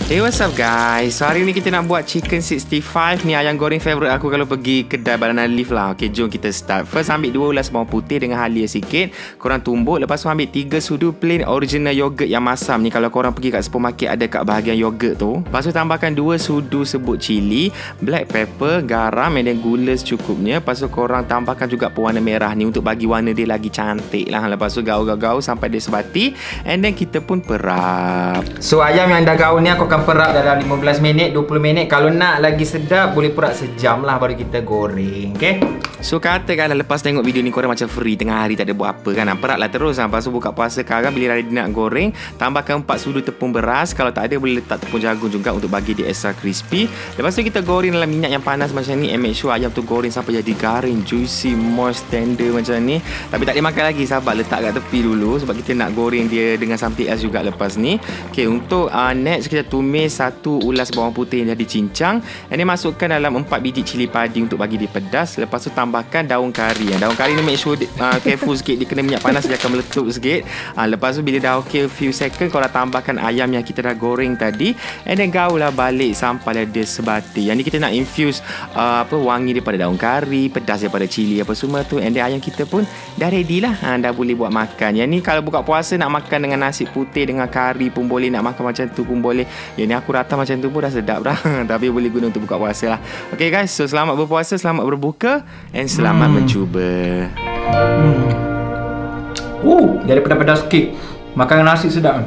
Hey, what's up guys? So hari ni kita nak buat chicken 65 ni, ayam goreng favourite aku kalau pergi kedai Banana Leaf lah. Okay, jom kita start. First ambil 2 ulas bawang putih dengan halia sikit, korang tumbuk. Lepas tu ambil 3 sudu plain original yogurt yang masam ni. Kalau korang pergi kat supermarket ada kat bahagian yogurt tu. Lepas tu tambahkan 2 sudu sebut cili, black pepper, garam and then gula secukupnya. Lepas tu korang tambahkan juga pewarna merah ni untuk bagi warna dia lagi cantik lah. Lepas tu gaul sampai dia sebati, and then kita pun perap. So ayam yang dah gaul ni aku akan perap dalam 15 minit, 20 minit. Kalau nak lagi sedap boleh perap sejam lah baru kita goreng. Okay, so katakanlah lepas tengok video ni korang macam free tengah hari tak ada buat apa kan, perap lah terus. Lepas tu buka puasa sekarang, bila ready nak goreng, tambahkan 4 sudu tepung beras. Kalau tak ada boleh letak tepung jagung juga untuk bagi dia extra crispy. Lepas tu kita goreng dalam minyak yang panas macam ni, and make sure ayam tu goreng sampai jadi garing, juicy, moist, tender macam ni. Tapi tak boleh makan lagi, sabar letak kat tepi dulu sebab kita nak goreng dia dengan something else juga lepas ni. Okay, untuk next kita tumis 1 ulas bawang putih yang dah dicincang, and then masukkan dalam 4 biji cili padi untuk bagi dia pedas. Lepas tu tambahkan daun kari. Daun kari ni make sure careful sikit, dia kena minyak panas dia akan meletup sikit. Lepas tu bila dah okay few second, korang tambahkan ayam yang kita dah goreng tadi, and then gaul lah balik sampai dia sebati. Yang ni kita nak infuse wangi daripada daun kari, pedas daripada cili apa semua tu, and then ayam kita pun dah ready lah. Dah boleh buat makan. Yang ni kalau buka puasa nak makan dengan nasi putih dengan kari pun boleh, nak makan macam tu pun boleh. Yang ni aku rata macam tu pun dah sedap dah. Tapi boleh guna untuk buka puasa lah. Okay guys, so selamat berpuasa, selamat berbuka, and selamat mencuba. Jadi pedas-pedas sikit. Makan nasi sedap.